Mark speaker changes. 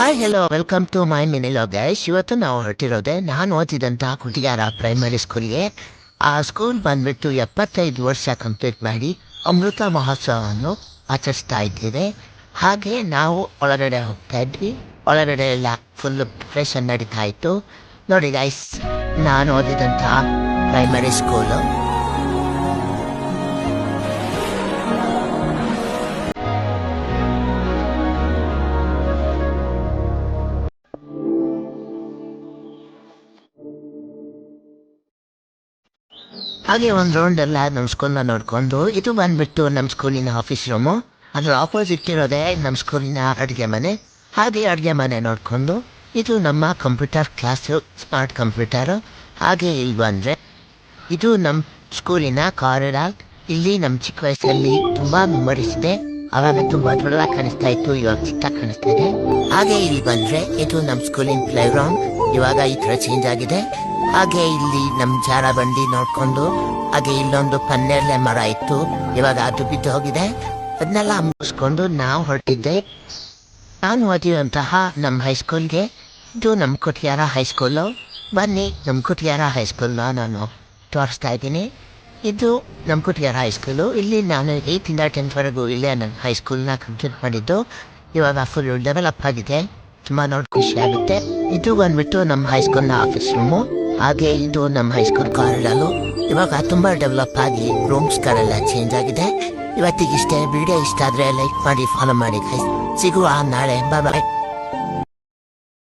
Speaker 1: Hi hello welcome to my ಮಿನಿಲೋ guys. ಇವತ್ತು ನಾವು ಹೊರಟಿರೋದೆ ನಾನು ಓದಿದಂಥ ಕುಟಿಯಾರ ಪ್ರೈಮರಿ ಸ್ಕೂಲ್ಗೆ. ಆ ಸ್ಕೂಲ್ ಬಂದ್ಬಿಟ್ಟು 75 ವರ್ಷ ಕಂಪ್ಲೀಟ್ ಮಾಡಿ ಅಮೃತ ಮಹೋತ್ಸವವನ್ನು ಆಚರಿಸ್ತಾ ಇದ್ದೇವೆ. ಹಾಗೆ ನಾವು ಒಳಗಡೆ ಹೋಗ್ತಾ ಇದ್ವಿ. ಒಳಗಡೆ ಎಲ್ಲ ಫುಲ್ ಪ್ರಿಪ್ರೇಷನ್ ನಡೀತಾ ಇತ್ತು. ನೋಡಿ ಗೈಸ್, ನಾನು ಓದಿದಂಥ ಪ್ರೈಮರಿ ಸ್ಕೂಲು. ಹಾಗೆ ಒಂದು ರೌಂಡ್ ಎಲ್ಲ ನಮ್ಮ ಸ್ಕೂಲ್ನ ನೋಡಿಕೊಂಡು, ಇದು ಬಂದ್ಬಿಟ್ಟು ನಮ್ಮ ಸ್ಕೂಲಿನ ಆಫೀಸ್ ರೂಮು. ಅದ್ರ ಆಪೋಸಿಟ್ ಇರೋದೇ ನಮ್ಮ ಸ್ಕೂಲಿನ ಅಡುಗೆ ಮನೆ. ಹಾಗೆ ಅಡುಗೆ ಮನೆ ನೋಡಿಕೊಂಡು ಇದು ನಮ್ಮ ಕಂಪ್ಯೂಟರ್ ಕ್ಲಾಸು, ಸ್ಮಾರ್ಟ್ ಕಂಪ್ಯೂಟರು. ಹಾಗೆ ಇಲ್ಲಿ ಬಂದರೆ ಇದು ನಮ್ಮ ಸ್ಕೂಲಿನ ಕಾರಿಡಾರ್. ಇಲ್ಲಿ ನಮ್ಮ ಚಿಕ್ಕ ವಯಸ್ಸಲ್ಲಿ ತುಂಬ ಮೆಮೊರೀಸ್ ಇದೆ. ಆವಾಗ ತುಂಬ ದೊಡ್ಡದಾಗಿ ಕಾಣಿಸ್ತಾ ಇತ್ತು, ಇವಾಗ ಚಿಕ್ಕದಾಗಿ ಕಾಣಿಸ್ತಾ ಇದೆ. ಹಾಗೆ ಇಲ್ಲಿ ಬಂದರೆ ಇದು ನಮ್ಮ ಸ್ಕೂಲಿನ ಪ್ಲೇ ಗ್ರೌಂಡ್. ಇವಾಗ ಈ ಥರ ಚೇಂಜ್ ಆಗಿದೆ. ಹಾಗೆ ಇಲ್ಲಿ ನಮ್ಮ ಜಾರ ಬಂಡಿ ನೋಡಿಕೊಂಡು, ಹಾಗೆ ಇಲ್ಲೊಂದು ಪನ್ನೇರಳೆ ಮರ ಇತ್ತು, ಇವಾಗ ಅದು ಬಿದ್ದು ಹೋಗಿದೆ. ಅದನ್ನೆಲ್ಲ ಮುಗಿಸ್ಕೊಂಡು ನಾವು ಹೊರಟಿದ್ದೆ ನಾನು ಓದಿರುವಂತಹ ನಮ್ಮ ಹೈಸ್ಕೂಲ್ಗೆ. ಇದು ನಮ್ಮ ಕುಟಿಯಾರ ಹೈಸ್ಕೂಲು. ಬನ್ನಿ ನಮ್ಮ ಕುಟಿಯಾರ ಹೈಸ್ಕೂಲ್ನ ನಾನು ತೋರಿಸ್ತಾ ಇದ್ದೀನಿ. ಇದು ನಮ್ಮ ಕುಟಿಯಾರ ಹೈಸ್ಕೂಲು. ಇಲ್ಲಿ ನಾನು 8th ಇಂದ 10th ಇಲ್ಲೇ ನನ್ನ ಹೈಸ್ಕೂಲ್ನ ಕಂಪ್ಲೀಟ್ ಮಾಡಿದ್ದು. ಇವಾಗ ಫುಲ್ ಡೆವಲಪ್ ಆಗಿದೆ, ತುಂಬ ನೋಡಿ ಖುಷಿ ಆಗುತ್ತೆ. ಇದು ಬಂದ್ಬಿಟ್ಟು ನಮ್ಮ ಹೈಸ್ಕೂಲ್ನ ಆಫೀಸ್ ರೂಮು. ಹಾಗೆ ಇದು ನಮ್ಮ ಹೈಸ್ಕೂಲ್ ಕಾರಿಡಾರು. ಇವಾಗ ತುಂಬ ಡೆವಲಪ್ ಆಗಿ ರೂಮ್ಸ್ಗಳೆಲ್ಲ ಚೇಂಜ್ ಆಗಿದೆ. ಇವತ್ತಿಗಿಷ್ಟೇ. ವಿಡಿಯೋ ಇಷ್ಟ ಆದರೆ ಲೈಕ್ ಮಾಡಿ, ಫಾಲೋ ಮಾಡಿ. ಸಿಗುವ ನಾಳೆ. ಬಾಯ್ ಬಾಯ್.